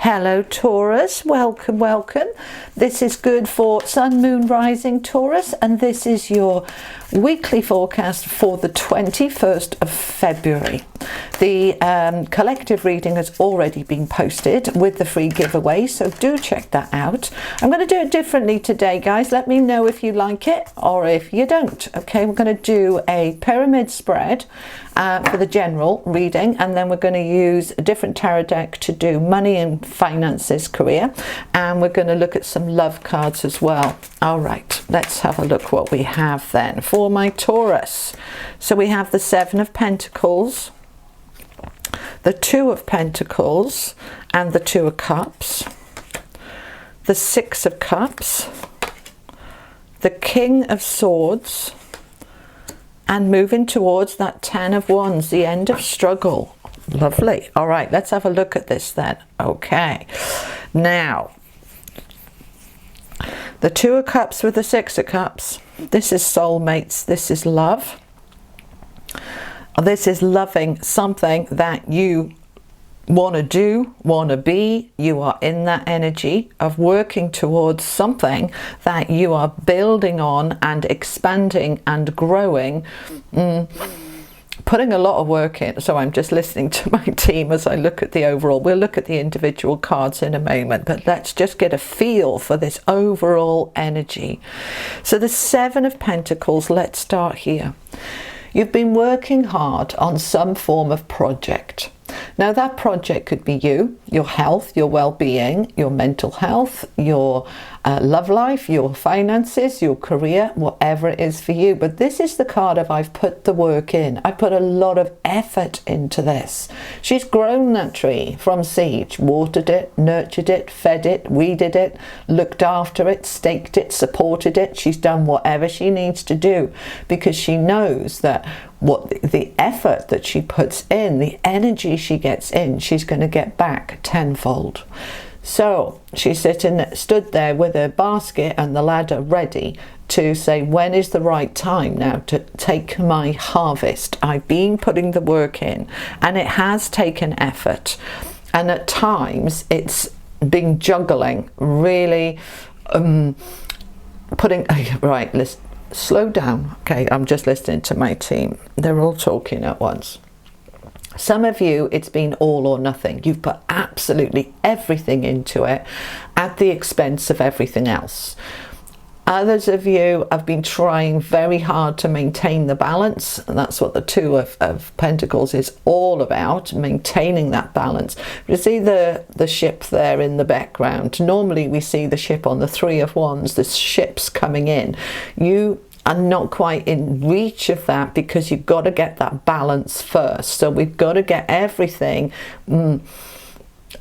Hello Taurus, welcome, welcome. This is good for Sun, Moon, Rising Taurus, and this is your weekly forecast for the 21st of February. The collective reading has already been posted with the free giveaway, so do check that out. I'm going to do it differently today, guys. Let me know if you like it or if you don't. Okay, we're going to do a pyramid spread for the general reading, and then we're going to use a different tarot deck to do money and finances, career, and we're going to look at some love cards as well. All right, let's have a look what we have then for my Taurus. So we have the Seven of Pentacles, the Two of Pentacles, and the Two of Cups, the Six of Cups, the King of Swords, and moving towards that Ten of Wands, the end of struggle. Lovely. All right, let's have a look at this then. Okay, now the Two of Cups with the Six of Cups. This is soulmates. This is love. This is loving something that you want to do, want to be. You are in that energy of working towards something that you are building on and expanding and growing, putting a lot of work in. So I'm just listening to my team as I look at the overall. We'll look at the individual cards in a moment, but let's just get a feel for this overall energy. So the Seven of Pentacles, let's start here. You've been working hard on some form of project. Now that project could be you, your health, your well-being, your mental health, your love life, your finances, your career, whatever it is for you. But this is the card of I've put the work in. I put a lot of effort into this. She's grown that tree from seed, watered it, nurtured it, fed it, weeded it, looked after it, staked it, supported it. She's done whatever she needs to do because she knows that what the effort that she puts in, the energy she gets in, she's going to get back tenfold. So she's stood there with her basket and the ladder ready to say, when is the right time now to take my harvest? I've been putting the work in and it has taken effort. And at times it's been juggling, really putting, right, let's slow down. Okay, I'm just listening to my team. They're all talking at once. Some of you, it's been all or nothing. You've put absolutely everything into it at the expense of everything else. Others of you have been trying very hard to maintain the balance, and that's what the Two of Pentacles is all about, maintaining that balance. You see the ship there in the background. Normally we see the ship on the Three of Wands, the ship's coming in. You are not quite in reach of that because you've got to get that balance first. So we've got to get everything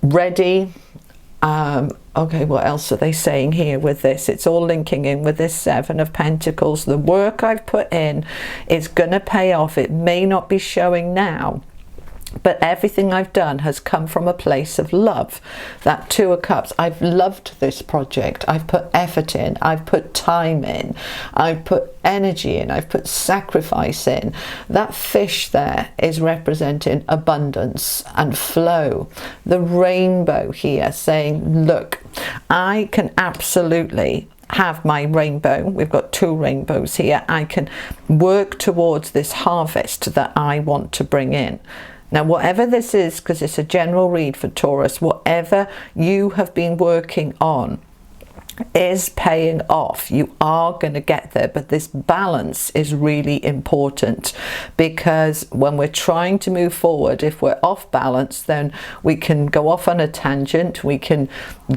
ready. Okay, what else are they saying here with this? It's all linking in with this Seven of Pentacles. The work I've put in is going to pay off. It may not be showing now, but everything I've done has come from a place of love. That Two of Cups, I've loved this project. I've put effort in, I've put time in, I've put energy in, I've put sacrifice in. That fish there is representing abundance and flow. The rainbow here saying, look, I can absolutely have my rainbow. We've got two rainbows here. I can work towards this harvest that I want to bring in. Now, whatever this is, because it's a general read for Taurus, whatever you have been working on is paying off. You are going to get there, but this balance is really important, because when we're trying to move forward, if we're off balance, then we can go off on a tangent, we can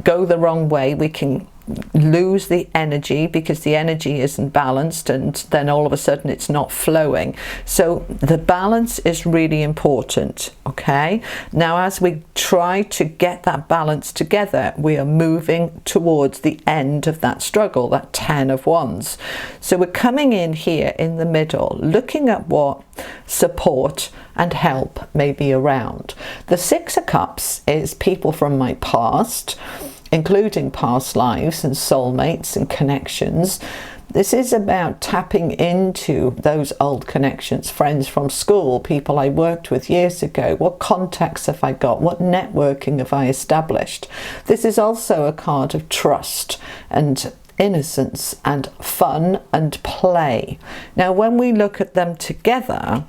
go the wrong way, we can lose the energy because the energy isn't balanced, and then all of a sudden it's not flowing. So the balance is really important. Okay, now as we try to get that balance together, we are moving towards the end of that struggle, that Ten of Wands. So we're coming in here in the middle, looking at what support and help may be around. The Six of Cups is people from my past, including past lives and soulmates and connections. This is about tapping into those old connections, friends from school, people I worked with years ago. What contacts have I got? What networking have I established? This is also a card of trust and innocence and fun and play. Now, when we look at them together,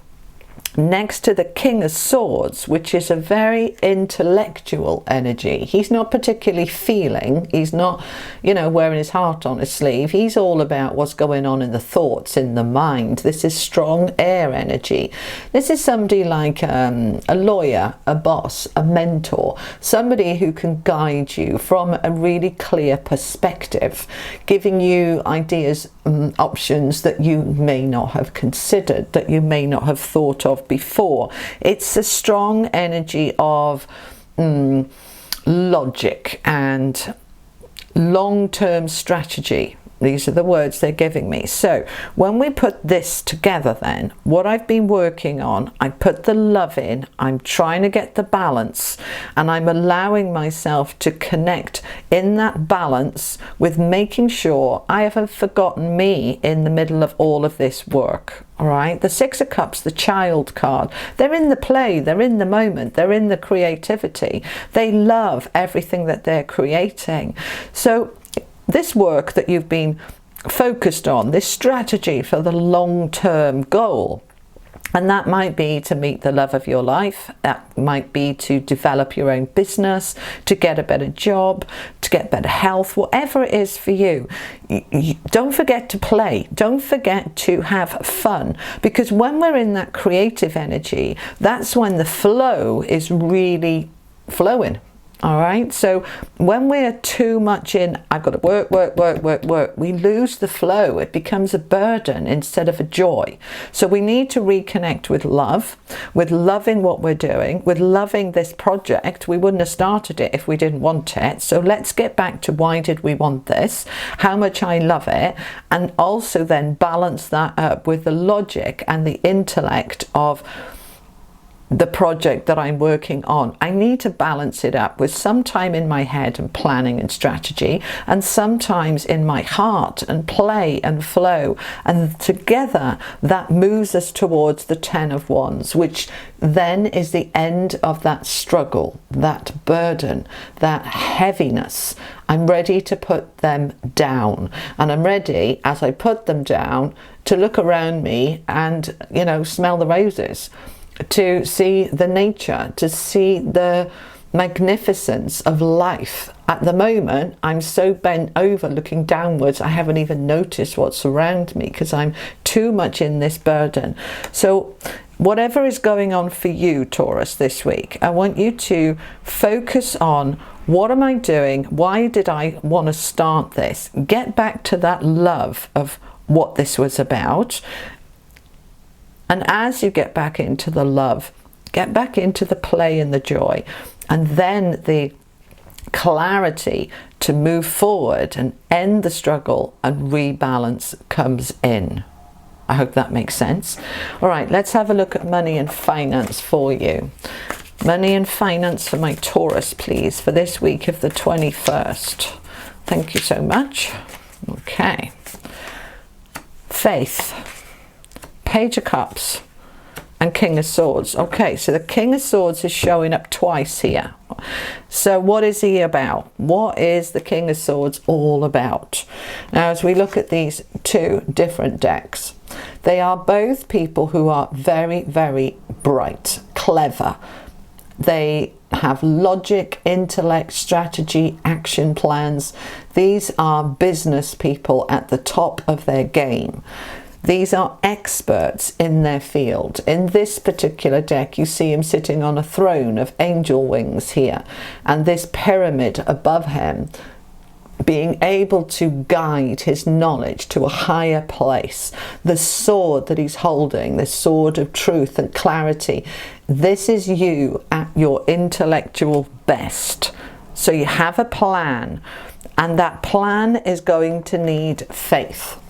next to the King of Swords, which is a very intellectual energy. He's not particularly feeling, he's not, you know, wearing his heart on his sleeve. He's all about what's going on in the thoughts, in the mind. This is strong air energy. This is somebody like a lawyer, a boss, a mentor, somebody who can guide you from a really clear perspective, giving you ideas, options that you may not have considered, that you may not have thought of before. It's a strong energy of logic and long-term strategy. These are the words they're giving me. So when we put this together, then what I've been working on, I put the love in, I'm trying to get the balance, and I'm allowing myself to connect in that balance with making sure I haven't forgotten me in the middle of all of this work. All right, the Six of Cups, the child card, they're in the play, they're in the moment, they're in the creativity. They love everything that they're creating. So this work that you've been focused on, this strategy for the long-term goal, and that might be to meet the love of your life, that might be to develop your own business, to get a better job, to get better health, whatever it is for you. Don't forget to play, don't forget to have fun, because when we're in that creative energy, that's when the flow is really flowing. All right, so when we're too much in, I've got to work, we lose the flow. It becomes a burden instead of a joy. So we need to reconnect with love, with loving what we're doing, with loving this project. We wouldn't have started it if we didn't want it. So let's get back to why did we want this, how much I love it, and also then balance that up with the logic and the intellect of the project that I'm working on. I need to balance it up with some time in my head and planning and strategy, and sometimes in my heart and play and flow, and together that moves us towards the 10 of Wands, which then is the end of that struggle, that burden, that heaviness. I'm ready to put them down, and I'm ready, as I put them down, to look around me and, you know, smell the roses, to see the nature, to see the magnificence of life. At the moment, I'm so bent over looking downwards, I haven't even noticed what's around me because I'm too much in this burden. So whatever is going on for you, Taurus, this week, I want you to focus on, what am I doing? Why did I want to start this? Get back to that love of what this was about. And as you get back into the love, get back into the play and the joy, and then the clarity to move forward and end the struggle and rebalance comes in. I hope that makes sense. All right, let's have a look at money and finance for you. Money and finance for my Taurus, please, for this week of the 21st. Thank you so much. Okay. Faith. Page of Cups and King of Swords. Okay, so the King of Swords is showing up twice here. So what is he about? What is the King of Swords all about? Now, as we look at these two different decks, they are both people who are very, very bright, clever. They have logic, intellect, strategy, action plans. These are business people at the top of their game. These are experts in their field. In this particular deck, you see him sitting on a throne of angel wings here, and this pyramid above him, being able to guide his knowledge to a higher place. The sword that he's holding, the sword of truth and clarity, this is you at your intellectual best. So you have a plan, and that plan is going to need faith.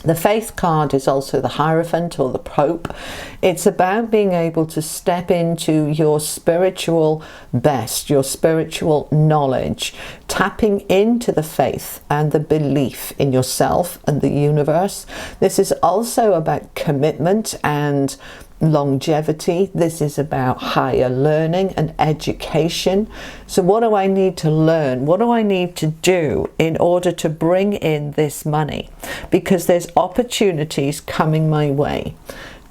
The Faith card is also the Hierophant or the Pope. It's about being able to step into your spiritual best, your spiritual knowledge, tapping into the faith and the belief in yourself and the universe. This is also about commitment and longevity. This is about higher learning and education. So what do I need to learn? What do I need to do in order to bring in this money? Because there's opportunities coming my way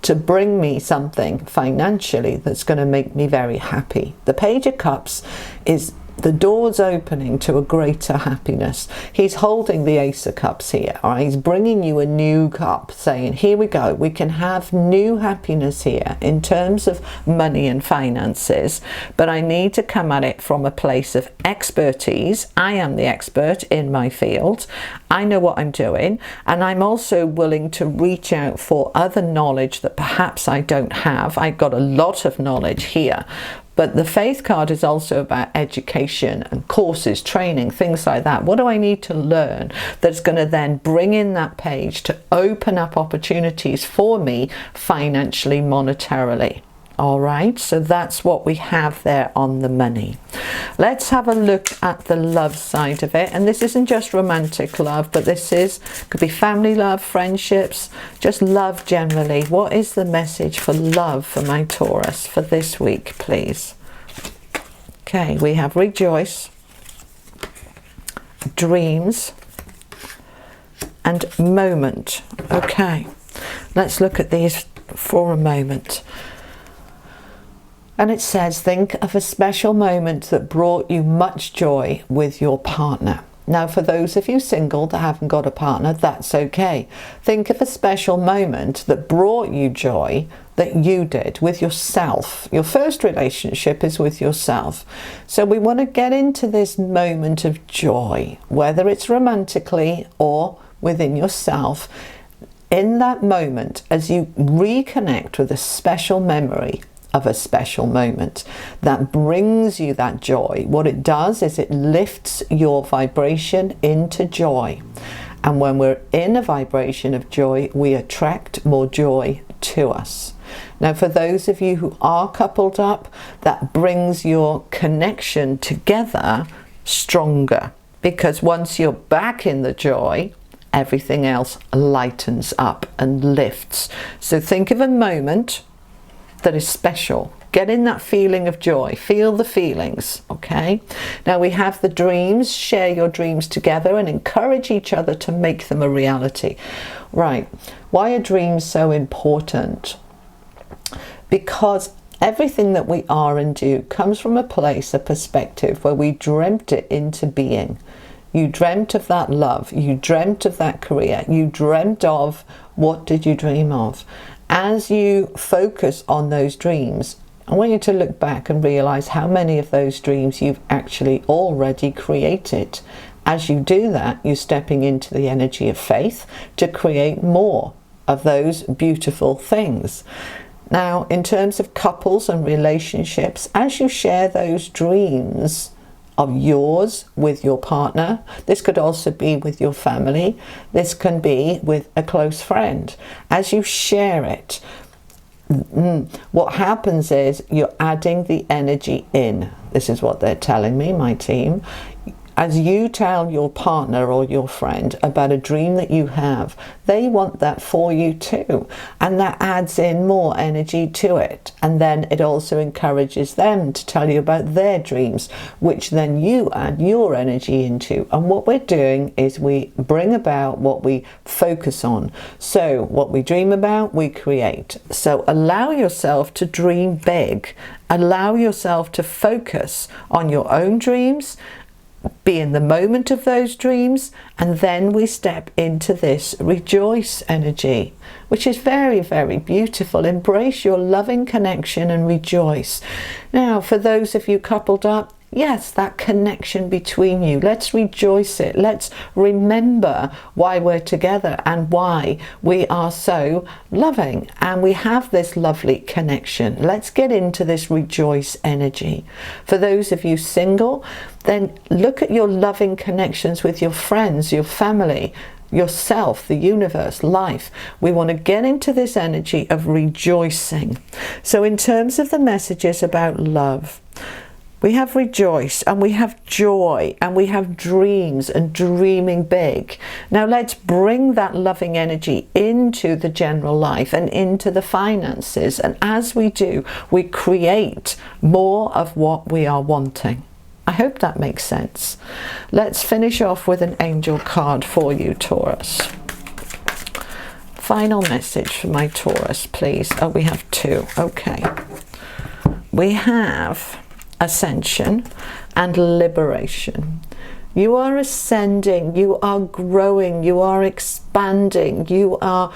to bring me something financially that's going to make me very happy. The Page of Cups is the door's opening to a greater happiness. He's holding the Ace of Cups here. All right? He's bringing you a new cup, saying, here we go. We can have new happiness here in terms of money and finances, but I need to come at it from a place of expertise. I am the expert in my field. I know what I'm doing, and I'm also willing to reach out for other knowledge that perhaps I don't have. I've got a lot of knowledge here. But the Faith card is also about education and courses, training, things like that. What do I need to learn that's going to then bring in that page to open up opportunities for me financially, monetarily? All right, so that's what we have there on the money. Let's have a look at the love side of it. And this isn't just romantic love, but could be family love, friendships, just love generally. What is the message for love for my Taurus for this week, please? Okay, we have rejoice, dreams, and moment. Okay, let's look at these for a moment. And it says, think of a special moment that brought you much joy with your partner. Now, for those of you single that haven't got a partner, that's okay. Think of a special moment that brought you joy that you did with yourself. Your first relationship is with yourself. So we want to get into this moment of joy, whether it's romantically or within yourself. In that moment, as you reconnect with a special memory of a special moment that brings you that joy, what it does is it lifts your vibration into joy. And when we're in a vibration of joy, we attract more joy to us. Now, for those of you who are coupled up, that brings your connection together stronger, because once you're back in the joy, everything else lightens up and lifts. So think of a moment that is special. Get in that feeling of joy. Feel the feelings, okay? Now we have the dreams. Share your dreams together and encourage each other to make them a reality. Right. Why are dreams so important? Because everything that we are and do comes from a place, a perspective where we dreamt it into being. You dreamt of that love. You dreamt of that career. You dreamt of, what did you dream of? As you focus on those dreams, I want you to look back and realize how many of those dreams you've actually already created. As you do that, you're stepping into the energy of faith to create more of those beautiful things. Now, in terms of couples and relationships, as you share those dreams of yours with your partner, this could also be with your family, this can be with a close friend. As you share it, what happens is you're adding the energy in. This is what they're telling me, my team. As you tell your partner or your friend about a dream that you have, they want that for you too. And that adds in more energy to it. And then it also encourages them to tell you about their dreams, which then you add your energy into. And what we're doing is we bring about what we focus on. So what we dream about, we create. So allow yourself to dream big. Allow yourself to focus on your own dreams, be in the moment of those dreams, and then we step into this rejoice energy, which is very, very beautiful. Embrace your loving connection and rejoice. Now, for those of you coupled up, yes, that connection between you, let's rejoice it. Let's remember why we're together and why we are so loving and we have this lovely connection. Let's get into this rejoice energy. For those of you single, then look at your loving connections with your friends, your family, yourself, the universe, life. We want to get into this energy of rejoicing. So in terms of the messages about love, We have rejoice, and we have joy, and we have dreams and dreaming big. Now let's bring that loving energy into the general life and into the finances. And as we do, we create more of what we are wanting. I hope that makes sense. Let's finish off with an angel card for you, Taurus. Final message for my Taurus, please. Oh, we have two. Okay. We have ascension and liberation. You are ascending, you are growing, you are expanding, you are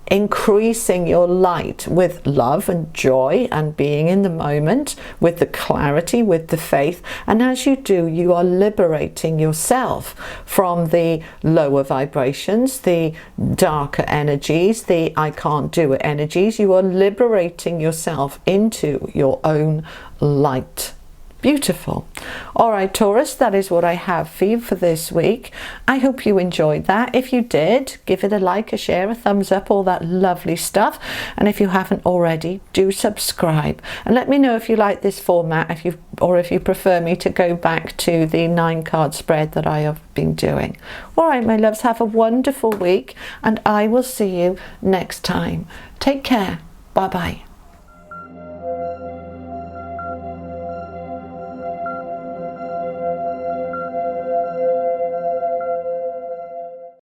increasing your light with love and joy and being in the moment, with the clarity, with the faith. And as you do, you are liberating yourself from the lower vibrations, the darker energies, the I can't do it energies. You are liberating yourself into your own light. Beautiful. All right, Taurus, that is what I have for you for this week. I hope you enjoyed that. If you did, give it a like, a share, a thumbs up, all that lovely stuff. And if you haven't already, do subscribe. And let me know if you like this format, if you prefer me to go back to the 9-card spread that I have been doing. All right, my loves, have a wonderful week, and I will see you next time. Take care. Bye-bye.